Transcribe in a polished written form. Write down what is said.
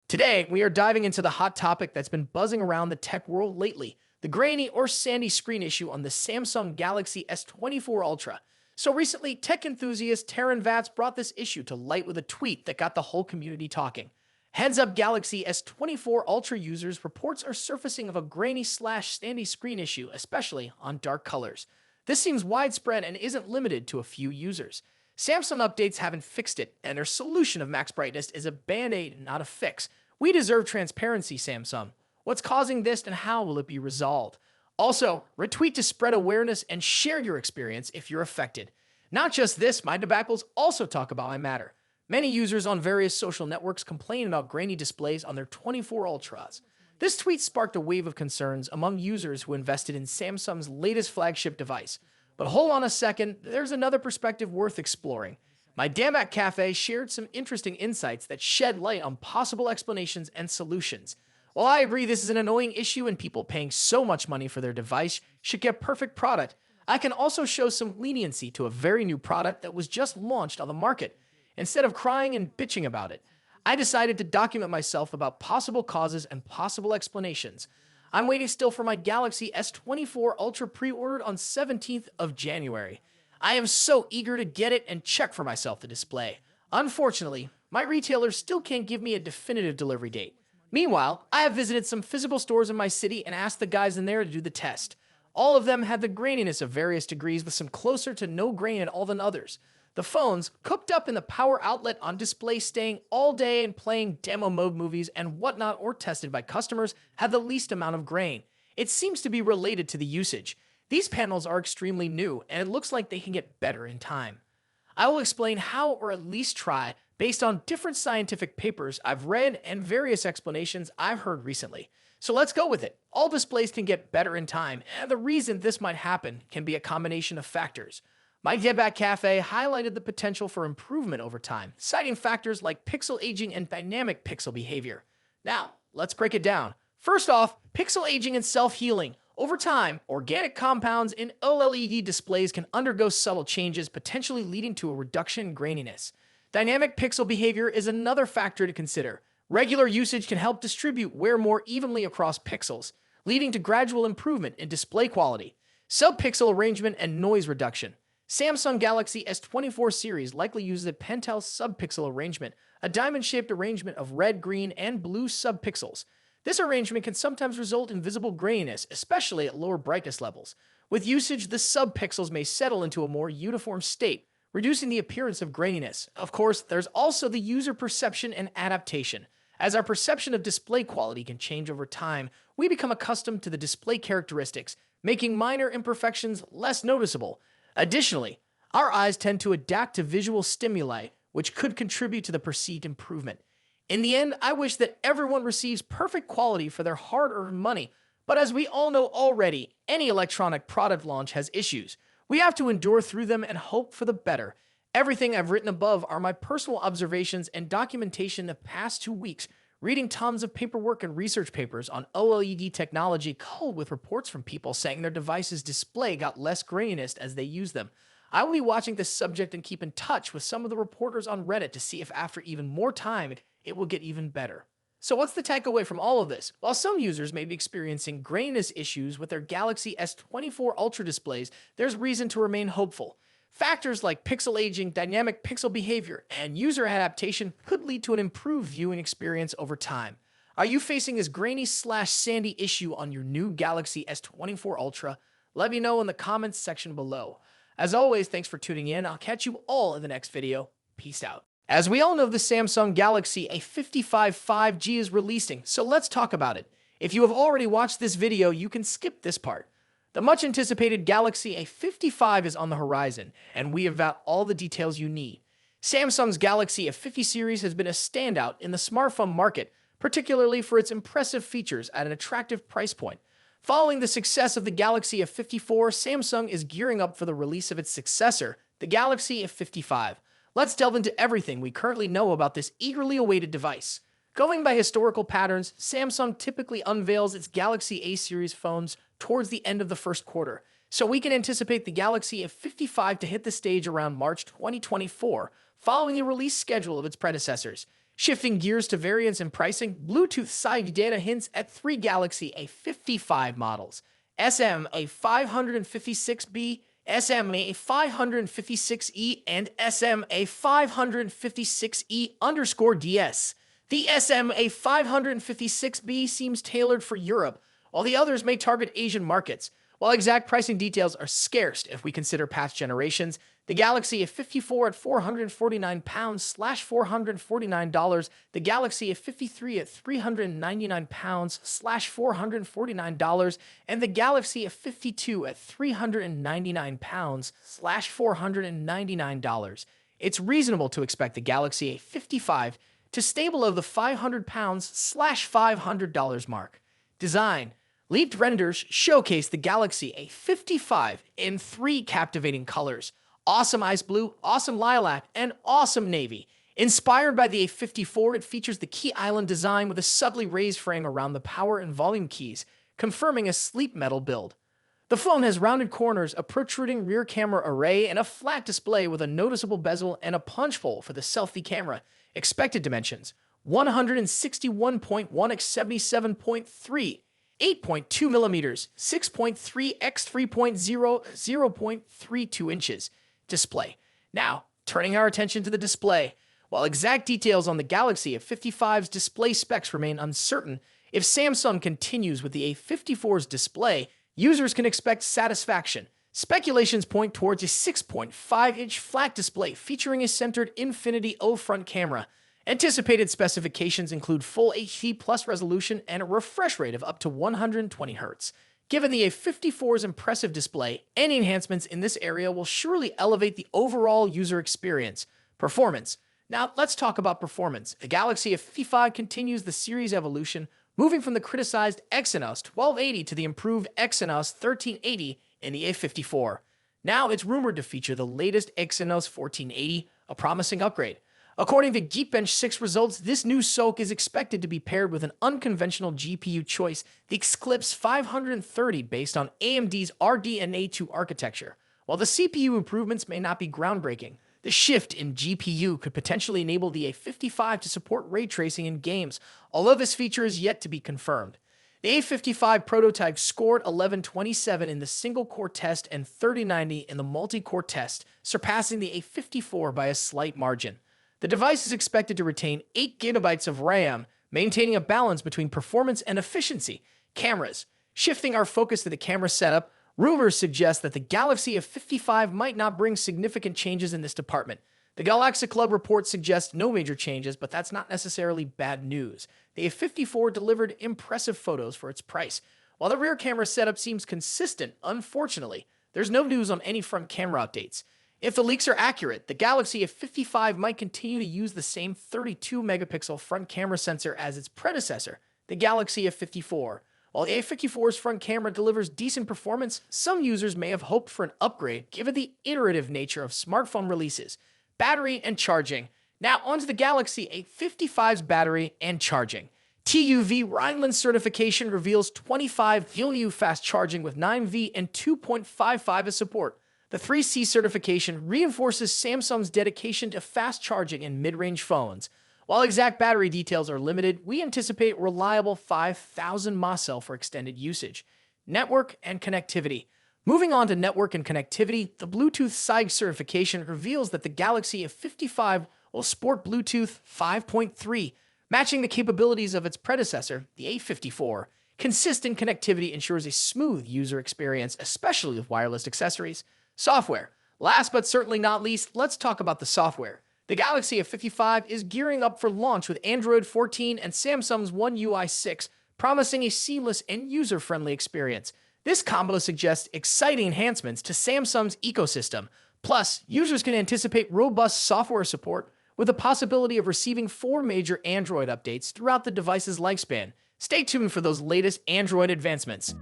Today, we are diving into the hot topic that's been buzzing around the tech world lately, the grainy or sandy screen issue on the Samsung Galaxy S24 Ultra. So recently, tech enthusiast Taryn Vats brought this issue to light with a tweet that got the whole community talking. Heads up Galaxy S24 Ultra users, reports are surfacing of a grainy/sandy screen issue, especially on dark colors. This seems widespread and isn't limited to a few users. Samsung updates haven't fixed it, and their solution of max brightness is a band-aid, not a fix. We deserve transparency, Samsung. What's causing this and how will it be resolved? Also, retweet to spread awareness and share your experience if you're affected. Not just this, my debacles also talk about my matter. Many users on various social networks complain about grainy displays on their 24 Ultras. This tweet sparked a wave of concerns among users who invested in Samsung's latest flagship device. But hold on a second, there's another perspective worth exploring. My Damback Cafe shared some interesting insights that shed light on possible explanations and solutions. While I agree this is an annoying issue and people paying so much money for their device should get perfect product, I can also show some leniency to a very new product that was just launched on the market. Instead of crying and bitching about it, I decided to document myself about possible causes and possible explanations. I'm waiting still for my Galaxy S24 Ultra pre-ordered on 17th of January. I am so eager to get it and check for myself the display. Unfortunately, my retailer still can't give me a definitive delivery date. Meanwhile, I have visited some physical stores in my city and asked the guys in there to do the test. All of them had the graininess of various degrees, with some closer to no grain at all than others. The phones, cooked up in the power outlet on display staying all day and playing demo mode movies and whatnot or tested by customers, had the least amount of grain. It seems to be related to the usage. These panels are extremely new, and it looks like they can get better in time. I will explain how, or at least try, based on different scientific papers I've read and various explanations I've heard recently. So let's go with it. All displays can get better in time, and the reason this might happen can be a combination of factors. My Getback Cafe highlighted the potential for improvement over time, citing factors like pixel aging and dynamic pixel behavior. Now, let's break it down. First off, pixel aging and self-healing. Over time, organic compounds in OLED displays can undergo subtle changes, potentially leading to a reduction in graininess. Dynamic pixel behavior is another factor to consider. Regular usage can help distribute wear more evenly across pixels, leading to gradual improvement in display quality. Sub-pixel arrangement and noise reduction. Samsung Galaxy S24 series likely uses a pentile sub-pixel arrangement, a diamond-shaped arrangement of red, green, and blue sub-pixels. This arrangement can sometimes result in visible graininess, especially at lower brightness levels. With usage, the sub-pixels may settle into a more uniform state, reducing the appearance of graininess. Of course, there's also the user perception and adaptation. As our perception of display quality can change over time, we become accustomed to the display characteristics, making minor imperfections less noticeable. Additionally, our eyes tend to adapt to visual stimuli, which could contribute to the perceived improvement. In the end, I wish that everyone receives perfect quality for their hard-earned money, but as we all know already, any electronic product launch has issues. We have to endure through them and hope for the better. Everything I've written above are my personal observations and documentation the past 2 weeks, reading tons of paperwork and research papers on OLED technology coupled with reports from people saying their device's display got less graininess as they use them. I will be watching this subject and keep in touch with some of the reporters on Reddit to see if after even more time, it will get even better. So what's the takeaway from all of this? While some users may be experiencing graininess issues with their Galaxy S24 Ultra displays, there's reason to remain hopeful. Factors like pixel aging, dynamic pixel behavior, and user adaptation could lead to an improved viewing experience over time. Are you facing this grainy/sandy issue on your new Galaxy S24 Ultra? Let me know in the comments section below. As always, thanks for tuning in. I'll catch you all in the next video. Peace out. As we all know, the Samsung Galaxy A55 5G is releasing, so let's talk about it. If you have already watched this video, you can skip this part. The much-anticipated Galaxy A55 is on the horizon, and we have got all the details you need. Samsung's Galaxy A50 series has been a standout in the smartphone market, particularly for its impressive features at an attractive price point. Following the success of the Galaxy A54, Samsung is gearing up for the release of its successor, the Galaxy A55. Let's delve into everything we currently know about this eagerly awaited device. Going by historical patterns, Samsung typically unveils its Galaxy A series phones towards the end of the first quarter, so we can anticipate the Galaxy F55 to hit the stage around March 2024, following the release schedule of its predecessors. Shifting gears to variants and pricing, Bluetooth side data hints at three Galaxy A55 models: SMA556B, SMA556E, and SMA556E_DS. The SMA556B seems tailored for Europe, while the others may target Asian markets. While exact pricing details are scarce if we consider past generations, the Galaxy A54 at £449/$449, the Galaxy A53 at £399/$449, and the Galaxy A52 at £399/$499. It's reasonable to expect the Galaxy A55 to stay below the £500/$500 mark. Design. Leaked renders showcase the Galaxy A55 in three captivating colors: awesome ice blue, awesome lilac, and awesome navy. Inspired by the A54, it features the key island design with a subtly raised frame around the power and volume keys, confirming a sleek metal build. The phone has rounded corners, a protruding rear camera array, and a flat display with a noticeable bezel and a punch hole for the selfie camera. Expected dimensions: 161.1 x 77.3, 8.2 millimeters, 6.3 x 3.0, 0.32 inches. Display. Now, turning our attention to the display. While exact details on the Galaxy A55's display specs remain uncertain, if Samsung continues with the A54's display, users can expect satisfaction. Speculations point towards a 6.5-inch flat display featuring a centered Infinity O front camera. Anticipated specifications include full HD Plus resolution and a refresh rate of up to 120 Hz. Given the A54's impressive display, any enhancements in this area will surely elevate the overall user experience. Performance. Now, let's talk about performance. The Galaxy A55 continues the series evolution, moving from the criticized Exynos 1280 to the improved Exynos 1380 in the A54. Now, it's rumored to feature the latest Exynos 1480, a promising upgrade. According to Geekbench 6 results, this new SoC is expected to be paired with an unconventional GPU choice, the Eclipse 530, based on AMD's RDNA2 architecture. While the CPU improvements may not be groundbreaking, the shift in GPU could potentially enable the A55 to support ray tracing in games, although this feature is yet to be confirmed. The A55 prototype scored 1127 in the single-core test and 3090 in the multi-core test, surpassing the A54 by a slight margin. The device is expected to retain 8 GB of RAM, maintaining a balance between performance and efficiency. Cameras. Shifting our focus to the camera setup, rumors suggest that the Galaxy A55 might not bring significant changes in this department. The Galaxy Club report suggests no major changes, but that's not necessarily bad news. The A54 delivered impressive photos for its price. While the rear camera setup seems consistent, unfortunately, there's no news on any front camera updates. If the leaks are accurate, the Galaxy A55 might continue to use the same 32-megapixel front camera sensor as its predecessor, the Galaxy A54. While the A54's front camera delivers decent performance, some users may have hoped for an upgrade given the iterative nature of smartphone releases. Battery and charging. Now onto the Galaxy A55's battery and charging. TÜV Rheinland certification reveals 25 VLU fast charging with 9V and 2.55 as support. The 3C certification reinforces Samsung's dedication to fast charging in mid-range phones. While exact battery details are limited, we anticipate reliable 5,000 mAh cell for extended usage. Network and connectivity. Moving on to network and connectivity, the Bluetooth SIG certification reveals that the Galaxy A55 will sport Bluetooth 5.3, matching the capabilities of its predecessor, the A54. Consistent connectivity ensures a smooth user experience, especially with wireless accessories. Software. Last but certainly not least, let's talk about the software. The Galaxy A55 is gearing up for launch with Android 14 and Samsung's One UI 6, promising a seamless and user-friendly experience. This combo suggests exciting enhancements to Samsung's ecosystem. Plus, users can anticipate robust software support with the possibility of receiving 4 major Android updates throughout the device's lifespan. Stay tuned for those latest Android advancements.